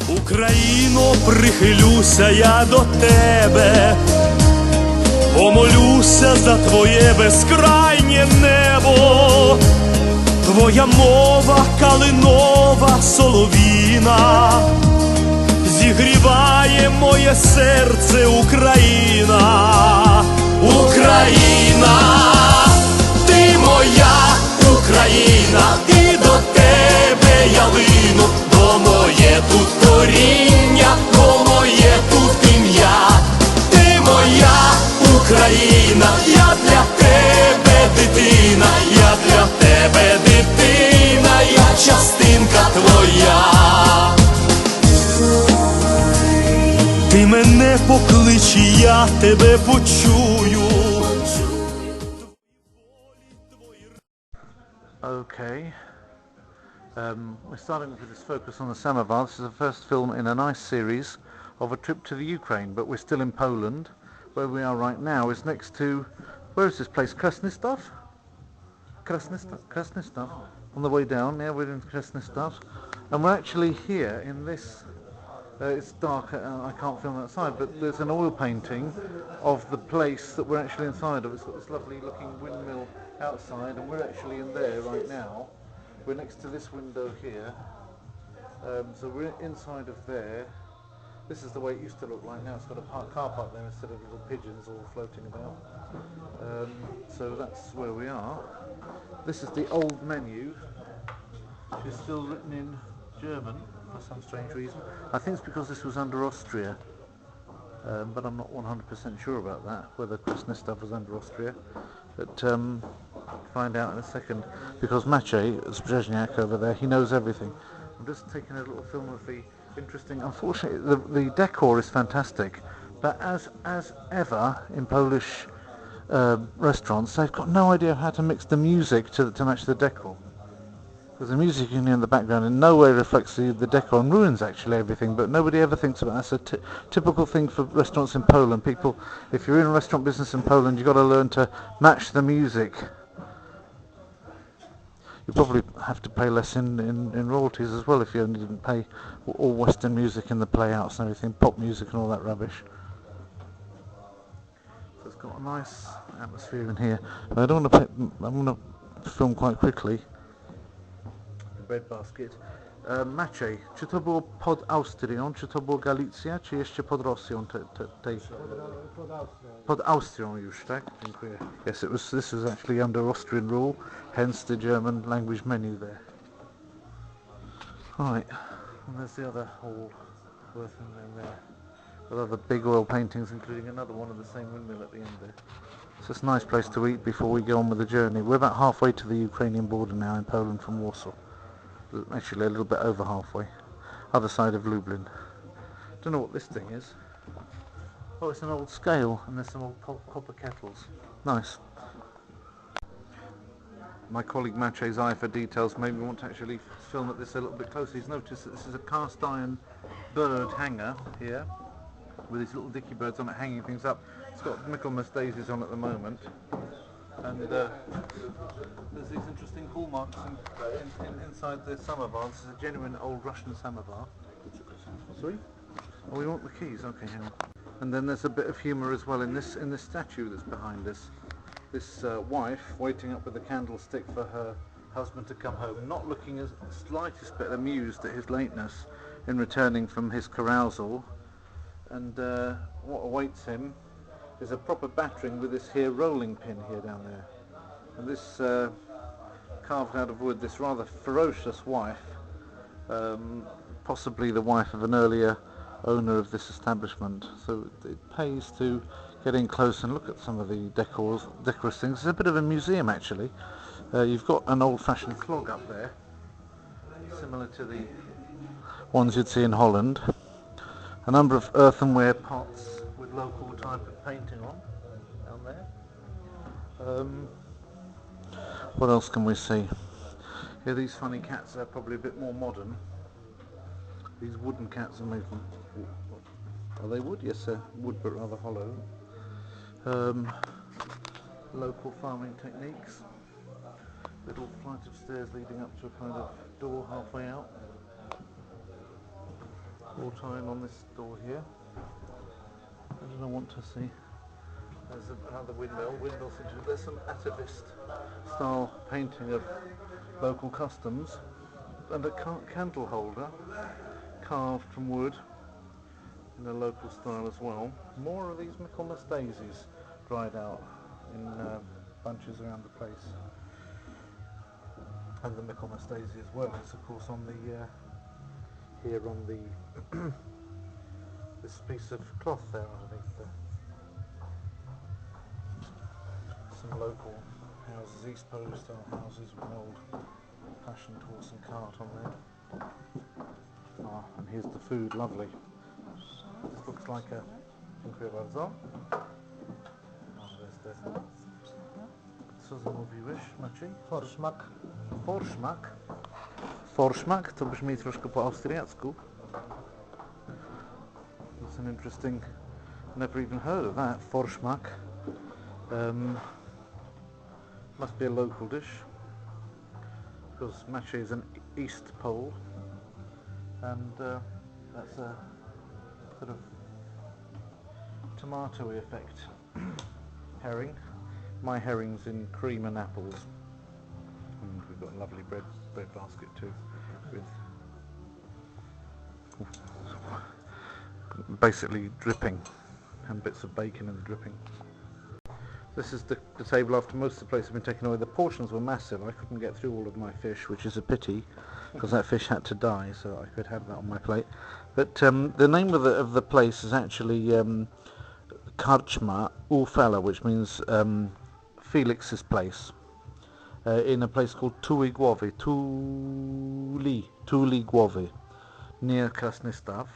Україно, прихилюся я до тебе, помолюся за твоє безкрайнє небо. Твоя мова калинова соловіна зігріває моє серце, Україна. Україна, ти моя Україна, і до тебе я лину, бо моє тут коріння, бо моє тут ім'я. Ти моя Україна, я для тебе дитина, я для тебе дитина, я частинка твоя. Ти мене поклич, і я тебе почую. Okay, we're starting with this focus on the samovar. This is the first film in a nice series of a trip to the Ukraine, but we're still in Poland. Where we are right now is next to, where is this place, Krasnystaw? Krasnystaw, on the way down. Yeah, we're in Krasnystaw, and we're actually here in this, it's dark, I can't film outside, but there's an oil painting of the place that we're actually inside of. It's got this lovely looking windmill outside, and we're actually in there right now. We're next to this window here, so we're inside of there. This is the way it used to look like now. It's got a car park there instead of little pigeons all floating about. So that's where we are. This is the old menu, which is still written in German for some strange reason. I think it's because this was under Austria, but I'm not 100% sure about that, whether Krasnystaw was under Austria. But find out in a second, because Maciej, Zbrzezniak over there, he knows everything. I'm just taking a little film of the interesting. Unfortunately, the decor is fantastic, but as ever in Polish restaurants, they've got no idea how to mix the music to match the decor. Because the music you hear in the background in no way reflects the decor and ruins actually everything, but nobody ever thinks about that. That's a typical thing for restaurants in Poland. People, if you're in a restaurant business in Poland, you've got to learn to match the music. You probably have to pay less in royalties as well if you only didn't pay all Western music in the playouts and everything, pop music and all that rubbish. So it's got a nice atmosphere in here. But I don't want to I'm going to film quite quickly. Breadbasket. Maciej, czy to było pod Austrią, czy to było Galicja, czy jeszcze pod Rosją? Pod Austrią już, tak? Dziękuję. Yes, this was actually under Austrian rule, hence the German language menu there. Right, and there's the other hall worth in there, with other big oil paintings, including another one of the same windmill at the end there. So it's a nice place to eat before we go on with the journey. We're about halfway to the Ukrainian border now in Poland from Warsaw. Actually a little bit over halfway. Other side of Lublin. Don't know what this thing is. Oh, it's an old scale and there's some old copper kettles. Nice. My colleague Maciej's eye for details made me want to actually film at this a little bit closer. He's noticed that this is a cast iron bird hanger here with these little dicky birds on it hanging things up. It's got Michaelmas daisies on at the moment. And there's these interesting hallmarks inside the samovar. This is a genuine old Russian samovar. Sorry? Oh, we want the keys. Okay, hang on. And then there's a bit of humour as well in this statue that's behind us. This wife waiting up with a candlestick for her husband to come home, not looking as slightest bit amused at his lateness in returning from his carousal. And what awaits him is a proper battering with this here rolling pin here down there. And this carved out of wood, this rather ferocious wife, possibly the wife of an earlier owner of this establishment. So it pays to get in close and look at some of the decorous things. It's a bit of a museum actually. You've got an old-fashioned clog up there, similar to the ones you'd see in Holland. A number of earthenware pots with local type of painting on down there. What else can we see? Here, these funny cats are probably a bit more modern. These wooden cats are made from... Are they wood? Yes, they're wood, but rather hollow. Local farming techniques. Little flight of stairs leading up to a kind of door halfway out. full time on this door here. What did I want to see? There's another windmill situation. There's some atavist style painting of local customs and a candle holder carved from wood in a local style as well. More of these Michaelmas daisies dried out in bunches around the place. And the Michaelmas daisy as well is of course on the here on the this piece of cloth there underneath there. Some local houses, East Polish style houses with an old fashioned horse and cart on there. Ah, and here's the food, lovely. This looks like a... Dziękuję bardzo. Oh, there's the... Co zamówiłeś, Maciej? Forszmak. Forszmak? Forszmak to brzmi troszkę po austriacku. It's an interesting... Never even heard of that, Forszmak. Must be a local dish. Because Maciej is an East Pole. And that's a sort of tomatoey effect herring. My herring's in cream and apples, and we've got a lovely bread basket too, with basically dripping and bits of bacon in the dripping. This is the table after most of the plates have been taken away. The portions were massive. I couldn't get through all of my fish, which is a pity, because that fish had to die, so I could have that on my plate. But the name of the place is actually Karczma u Fela, which means Felix's place, in a place called Tuli Głowy, near Krasnystaw,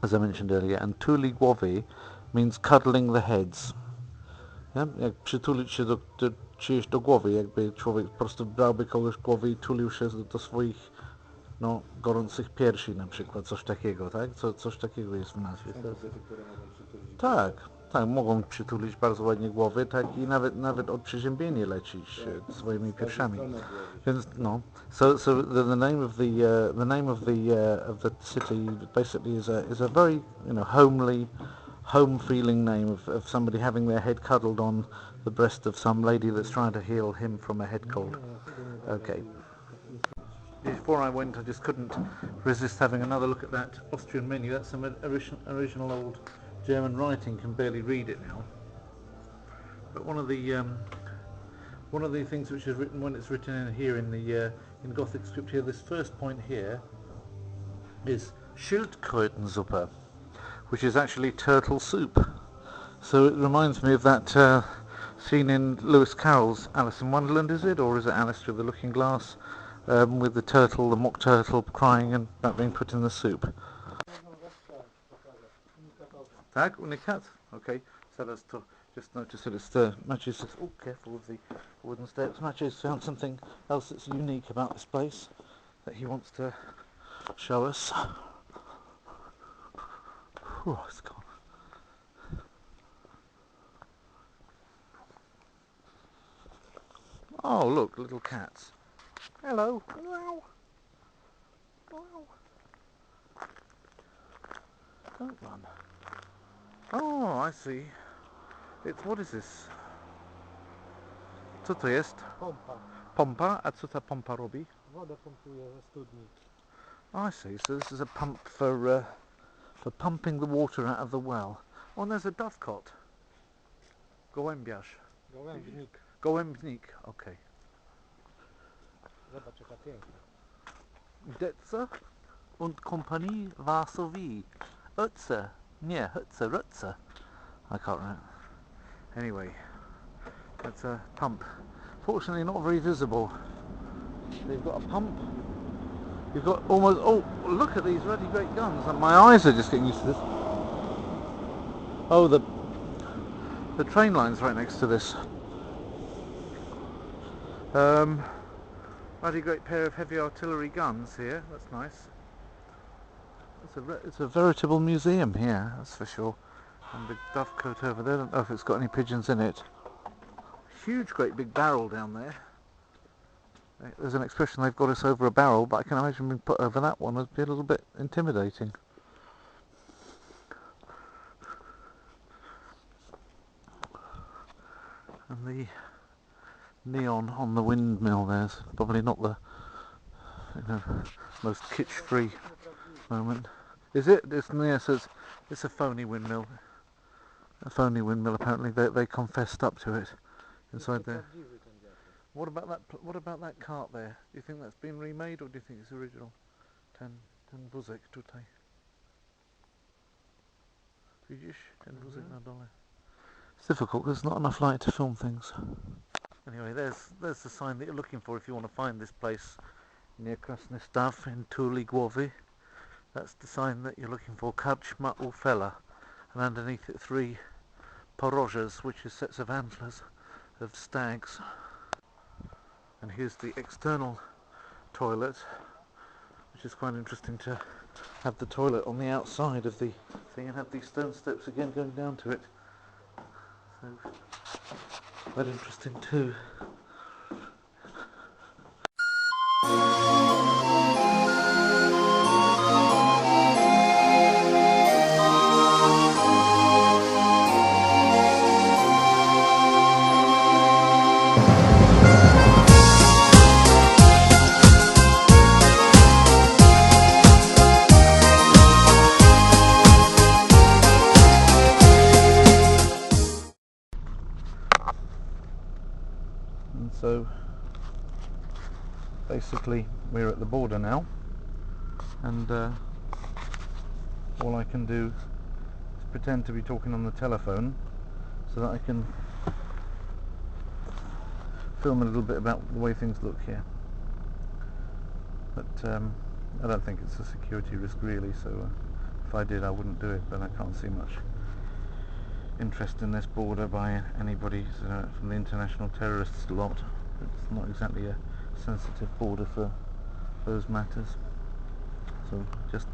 as I mentioned earlier. And Tuli Głowy means cuddling the heads. Ja? Jak przytulić się do czyjeś do głowy, jakby człowiek po prostu brałby kogoś głowy i tulił się do swoich gorących piersi na przykład, coś takiego, tak? Coś takiego jest w nazwie. Tak, mogą przytulić bardzo ładnie głowy, tak i nawet od przeziębienia lecić swoimi piersiami. Więc so the name of the city basically is a very homely, home feeling name of somebody having their head cuddled on the breast of some lady that's trying to heal him from a head cold. Okay. Before I went, I just couldn't resist having another look at that Austrian menu. That's some original old German writing. Can barely read it now. But one of the things which is written when it's written in here in the in Gothic script here, this first point here is Schildkrötensuppe, which is actually turtle soup. So it reminds me of that scene in Lewis Carroll's Alice in Wonderland, is it? Or is it Alice Through the Looking Glass? With the turtle, the mock turtle crying and that being put in the soup. Tak, unikat? Okay, so let's just notice that it's Maciej says, oh, careful with the wooden steps. Maciej's found something else that's unique about this place that he wants to show us. Oh, it's gone. Oh, look, little cats. Hello. Meow. Meow. Don't run. Oh, I see. What is this? Co to jest? Pompa. Pompa? A co ta pompa robi? Wodę pompuje ze studni. I see. So this is a pump for pumping the water out of the well. Oh, and there's a dovecot. Gołębiarz. Gołębnik. Gołębnik. Okay. Zobacz jaka piękna. Detze und Kompanie Varsovie. Utze. Nie, Rutze. I can't remember. Anyway, that's a pump. Fortunately not very visible. They've got a pump. You've got almost, oh, look at these really great guns. And my eyes are just getting used to this. Oh, the train line's right next to this. Bloody great pair of heavy artillery guns here. That's nice. It's a veritable museum here, that's for sure. And the dovecote over there. I don't know if it's got any pigeons in it. Huge, great big barrel down there. There's an expression, they've got us over a barrel, but I can imagine being put over that one would be a little bit intimidating. And the neon on the windmill there's probably not the most kitsch-free moment. Is it? Yes, it's a phony windmill. A phony windmill apparently. They confessed up to it inside there. What about that cart there? Do you think that's been remade or do you think it's original? Ten wózek tutaj. Widzisz? Ten wózek na dole. It's difficult because there's not enough light to film things. Anyway, there's the sign that you're looking for if you want to find this place near Krasnystaw in Tuli Głowy. That's the sign that you're looking for, Karczma u Fela, and underneath it 3 porożes, which is sets of antlers of stags. And here's the external toilet, which is quite interesting to have the toilet on the outside of the thing and have these stone steps again going down to it. So, quite interesting too. And so basically we're at the border now, and all I can do is pretend to be talking on the telephone so that I can film a little bit about the way things look here. But I don't think it's a security risk really, so if I did I wouldn't do it, but I can't see much interest in this border by anybody from the international terrorists lot. It's not exactly a sensitive border for those matters, so just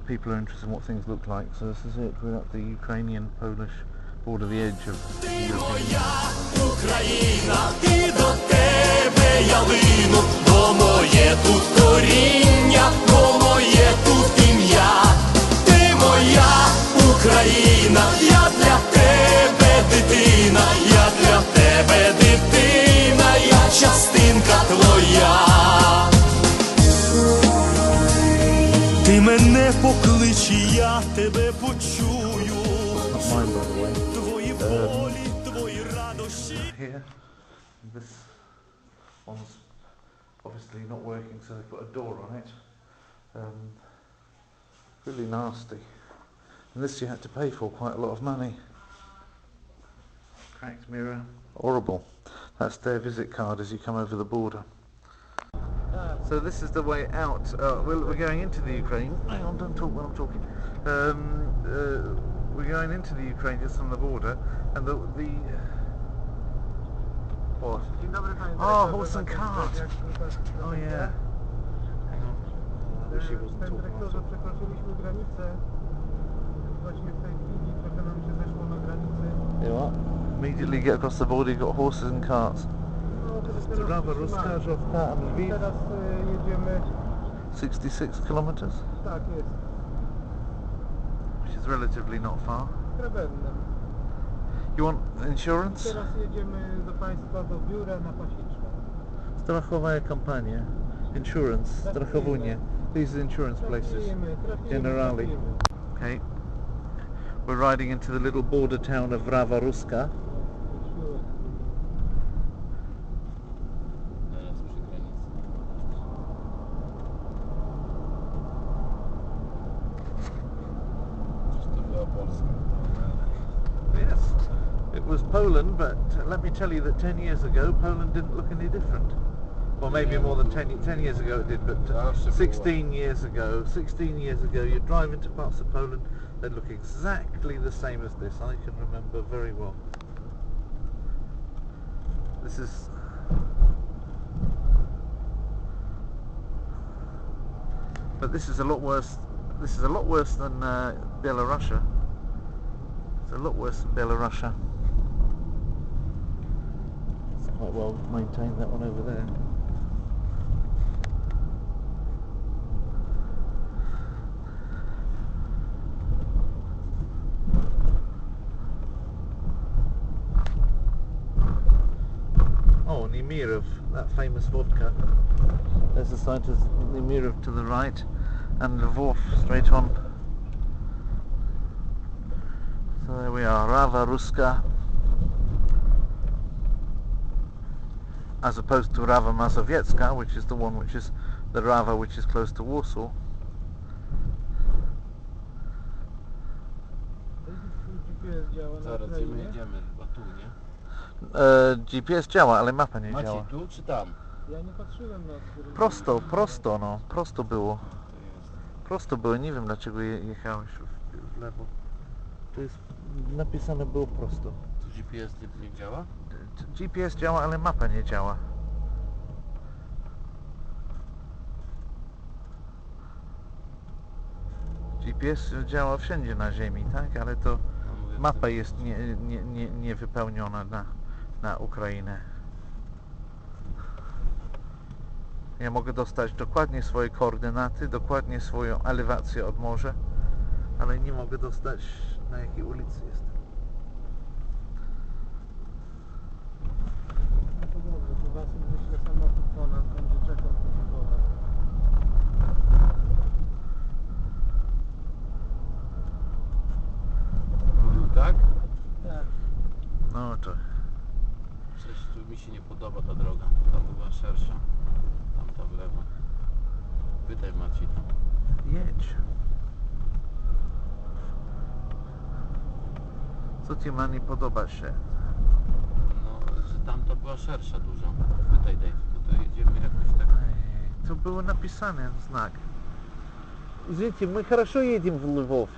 people are interested in what things look like. So this is it, we're at the Ukrainian-Polish border, the edge of the European Україна, я для тебе дитина, я для тебе дитина, я частинка твоя. Ти мене поклич, я тебе почую. Твої болі, твої радощі. Here, this one's obviously not working, so they put a door on it. Really nasty. And this you had to pay for quite a lot of money. Cracked mirror, horrible. That's their visit card as you come over the border. So this is the way out. We're going into the Ukraine. Hang on, don't talk when I'm talking. We're going into the Ukraine just on the border, and the what? Oh, horse and cart. Oh yeah. Hang on. I wish he wasn't talking. You know what? Immediately get across the border, you've got horses and carts. This is Rava-Ruska, and Lviv. 66 kilometers. Which is relatively not far. Hrybenne. You want insurance? Teraz jedziemy do państwa do biura na Pasiczne. Strachowa kampania. Insurance. Strachowunie. These are insurance places. Generally. Okay. We're riding into the little border town of Rava-Ruska. Yes, it was Poland, but let me tell you that 10 years ago Poland didn't look any different. Well, maybe more than 10 years ago it did, but 16 years ago you drive into parts of Poland, they look exactly the same as this. I can remember very well. This is a lot worse. This is a lot worse than Belarus. It's a lot worse than Belarus. It's quite well maintained, that one over there. Mirov, that famous vodka. There's the site of the Mirov to the right, and Lviv straight on. So there we are, Rava Rus'ka, as opposed to Rava Mazowiecka, which is the one which is the Rava which is close to Warsaw. GPS działa na Zaraz, gdzie my Ukrainie? jedziemy? Chyba tu, nie? GPS działa, ale mapa nie Maciej, działa. tu czy tam? Ja nie patrzyłem na który... Prosto, no, prosto było. To jest. Prosto było, nie wiem dlaczego jechałeś w lewo. To jest, napisane było prosto. Tu GPS nie działa? GPS działa, ale mapa nie działa. GPS działa wszędzie na ziemi, tak? Ale to No, mówię, mapa tu- jest niewypełniona na Ukrainę. Ja mogę dostać dokładnie swoje koordynaty, dokładnie swoją elewację od morza, ale nie mogę dostać, na jakiej ulicy jest. No to dobrze, to was wyślę samochód ponad, będzie czekał po wodę. Mówił tak? Tak. No to Coś tu mi się nie podoba ta droga. Ta była szersza. Tamta w lewo. Pytaj Maciej. jedź. Co ci ma nie podoba się? No, że tamta była szersza dużo. Pytaj Dave, bo to jedziemy jakoś tak. To było napisane znak. Извините, мы хорошо едем в Львов?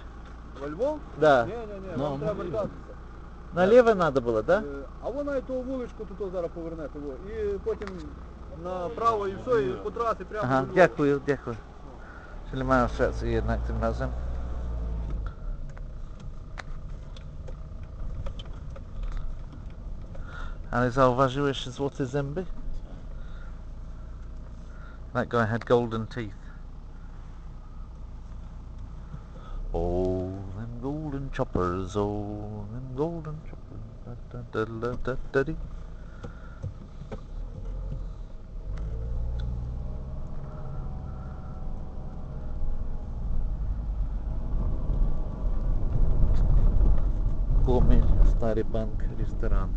Во Львов? Да. Ні, Ну, вам треба ну, вертатися. Налево надо было, да? А ви на ту вуличку тут зараз повернете. І потім направо і все, і по трасі прямо Aha, до Львова. dziękuję, dziękuję. Czyli mają rację jednak tym razem. Ale zauważyłeś złote zęby? That guy had golden teeth. Oh, them golden choppers, oh, them golden choppers. Da, da, da, da, da, da. Stary bank, restaurant.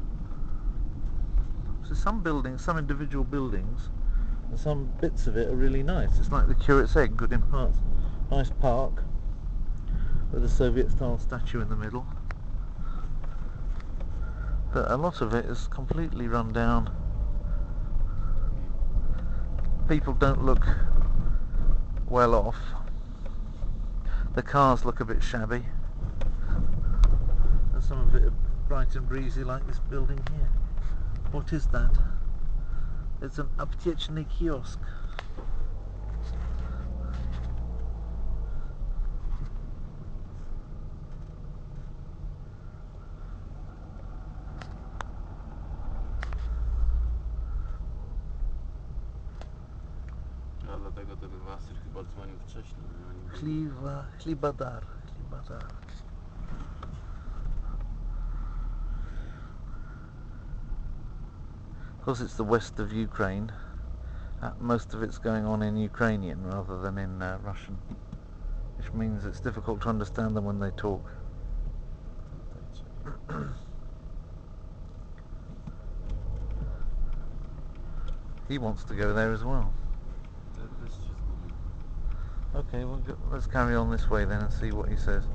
So some buildings, some individual buildings, and some bits of it are really nice. It's like the Curate's Egg, good in parts. Nice park with a Soviet-style statue in the middle. But a lot of it is completely run down. People don't look well off. The cars look a bit shabby. And some of it are bright and breezy like this building here. What is that? It's an apteczny kiosk. A dlatego ten Wasyl chyba dzwonił wcześniej. No, nie było. Chlibadar. Because it's the west of Ukraine, most of it's going on in Ukrainian rather than in Russian, which means it's difficult to understand them when they talk. He wants to go there as well. Też się zgubił. Okay, well, let's carry on this way then and see what he says.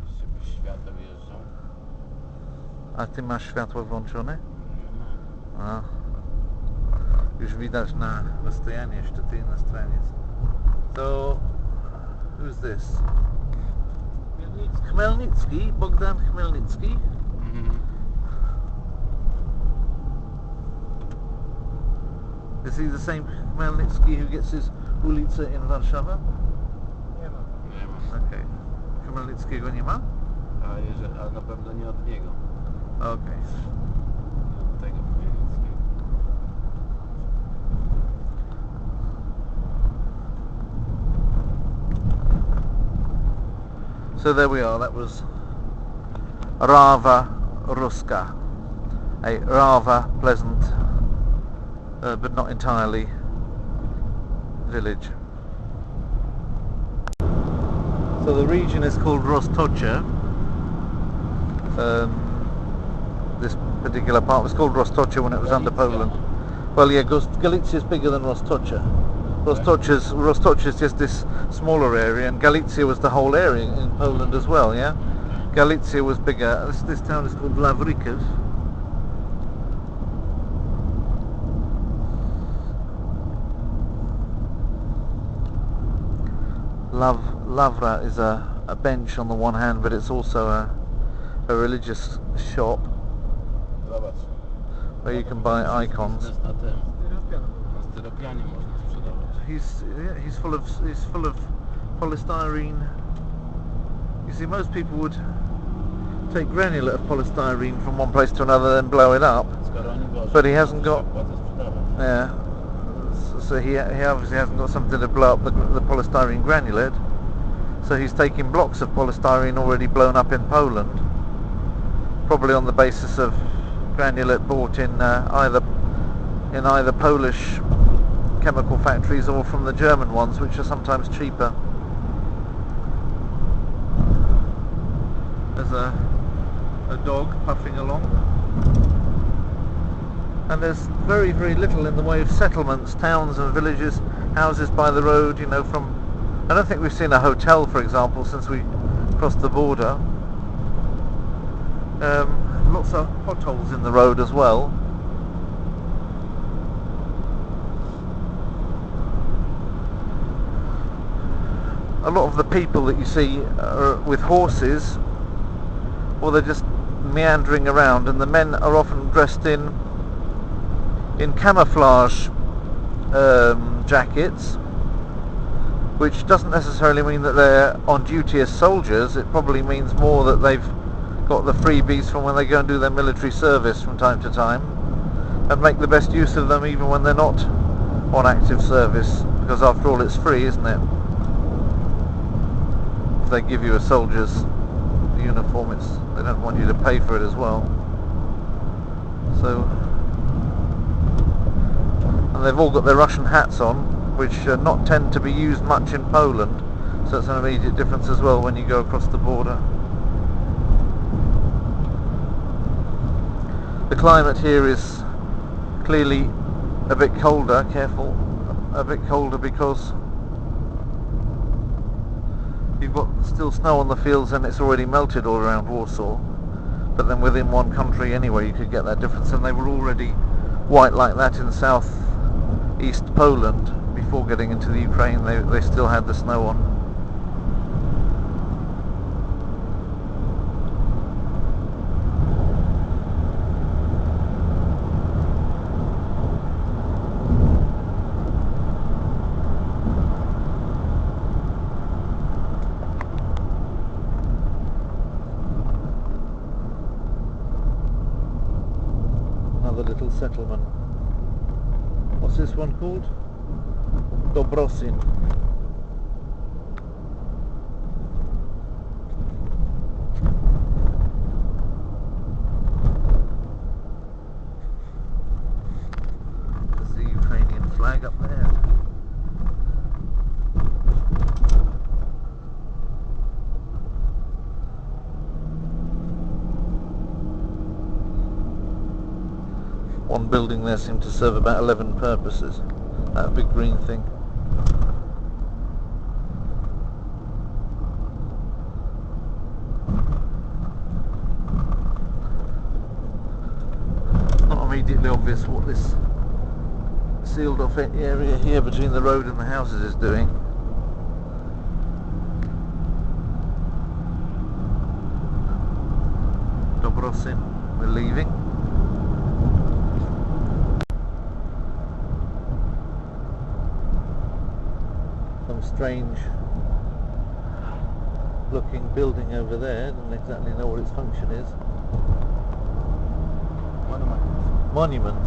Jeszcze byś światło wjeżdżał. A ty masz światło włączone? No. A. Już widać na rozstojanie jeszcze ty na stronie. So, who's this? Khmelnytsky, Bogdan Khmelnytsky. Mhm. Is he the same Khmelnytsky who gets his ulica in Warszawa? Nie ma. Nie ma. Okay. Khmelnyckiego nie ma? A na pewno nie od niego. Okay. Nie od tego Chmielnickiego. So there we are, that was Rava Rus'ka, a Rava pleasant, but not entirely, village. So the region is called Roztocze. This particular part was called Roztocze when it was under Poland. Well, yeah, Galicia is bigger than Roztocze. Roztocze is just this smaller area, and Galicia was the whole area in Poland as well, yeah? Galicia was bigger. This town is called Lavrica. Lavra is a bench on the one hand, but it's also a religious shop where you can buy icons. Na tym, na styropianie można sprzedawać. He's full of polystyrene. You see, most people would take granulate of polystyrene from one place to another and blow it up, but he hasn't got. Yeah. So he obviously hasn't got something to blow up the polystyrene granulate. So he's taking blocks of polystyrene already blown up in Poland, probably on the basis of granulate bought in either Polish chemical factories or from the German ones, which are sometimes cheaper. There's a dog puffing along, and there's very, very little in the way of settlements, towns and villages, houses by the road, you know. I don't think we've seen a hotel, for example, since we crossed the border. Lots of potholes in the road as well. A lot of the people that you see are with horses, or they're just meandering around, and the men are often dressed in camouflage jackets, which doesn't necessarily mean that they're on duty as soldiers. It probably means more that they've got the freebies from when they go and do their military service from time to time, and make the best use of them even when they're not on active service, because after all it's free, isn't it? If they give you a soldier's uniform, they don't want you to pay for it as well. So, and they've all got their Russian hats on, which not tend to be used much in Poland, so it's an immediate difference as well when you go across the border. The climate here is clearly a bit colder, careful, a bit colder, because you've got still snow on the fields and it's already melted all around Warsaw, but then within one country anyway you could get that difference, and they were already white like that in south-east Poland. Before getting into the Ukraine, they still had the snow on. Another little settlement. What's this one called? Dobrosin. There's the Ukrainian flag up there. One building there seemed to serve about 11 purposes. That big green thing. Not immediately obvious what this sealed off area here between the road and the houses is doing. Dobrosin, we're leaving. Some strange looking building over there. Don't exactly know what its function is. Monument.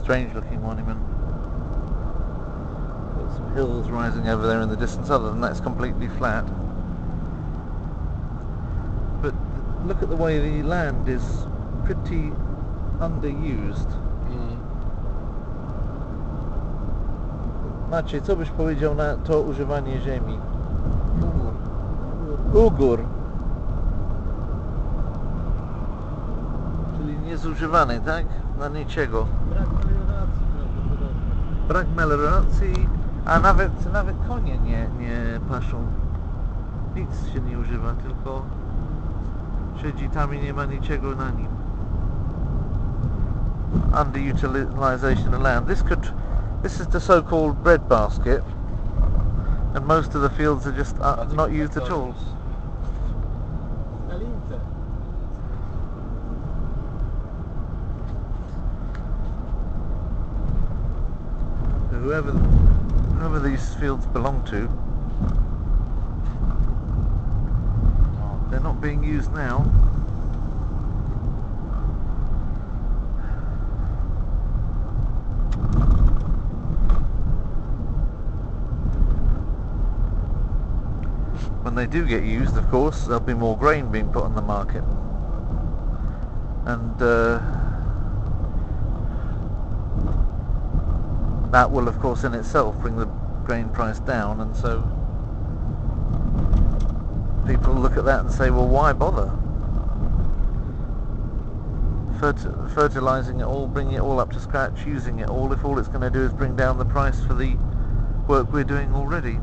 Strange looking monument. some hills rising over there in the distance. Other than that, it's completely flat. But look at the way the land is pretty underused. Maciej, co byś powiedział na to używanie ziemi? Ugór. Czyli niezużywany, tak? Na niczego. Brak melioracji prawdopodobnie. Brak melioracji, a nawet konie nie paszą. Nic się nie używa, tylko siedzi tam i nie ma niczego na nim. Underutilization of land. This is the so-called breadbasket, and most of the fields are just not used at all. Stalince. Whoever these fields belong to, they're not being used now. When they do get used, of course, there'll be more grain being put on the market, and that will, of course, in itself bring the grain price down, and so people look at that and say, well, why bother fertilizing it all, bringing it all up to scratch, using it all, if all it's going to do is bring down the price for the work we're doing already.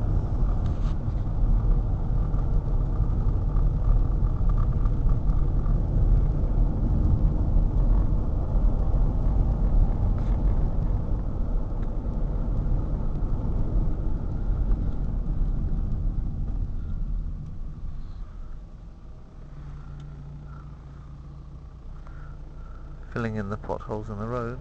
Filling in the potholes in the road.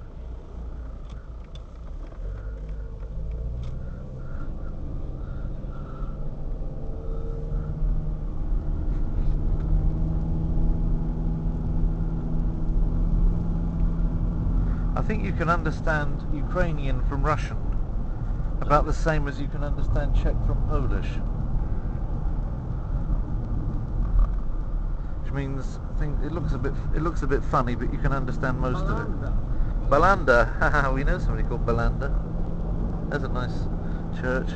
I think you can understand Ukrainian from Russian about the same as you can understand Czech from Polish. Means I think it looks a bit funny, but you can understand most of it. Balanda, haha, we know somebody called Balanda. There's a nice church.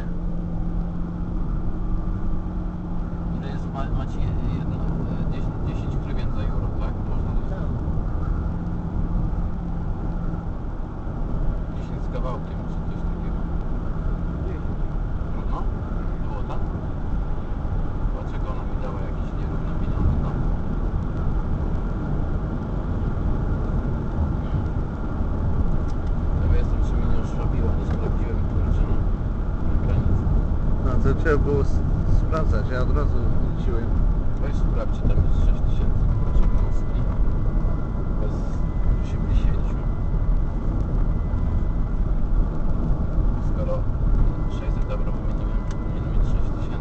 Ile jest, macie jedno, 10 hrybien za euro, tak? Można dostać. 10 z kawałkiem, czy coś takiego. No, było tak? Dlaczego ona mi dała jakieś nierówne pieniądze tam? Ja jestem, czy mnie nie oszłabiła, nie sprawdziłem, kurczę, na granicy. No to trzeba było sprawdzać, ja od razu liczyłem. Weź sprawdź, tam jest 6000, kurczę, gąski. Bez 80. Skoro 600 euro wymieniłem, powinien mieć 6000.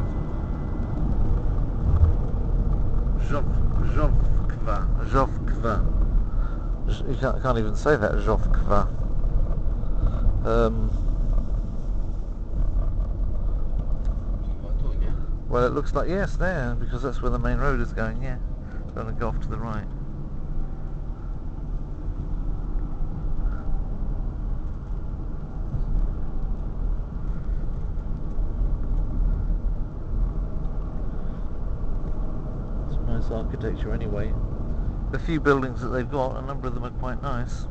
Żowkwa. You can't even say that, Żowkwa. Well, it looks like, yes, there, because that's where the main road is going, yeah. It's going to go off to the right. It's nice architecture anyway. The few buildings that they've got, a number of them are quite nice.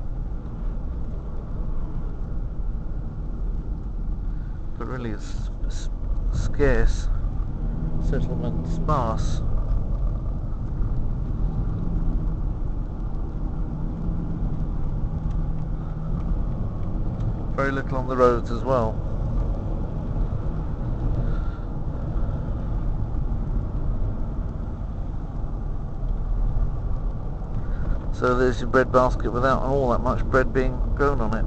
But really it's scarce. Settlement sparse. Very little on the roads as well. So there's your bread basket without all that much bread being grown on it.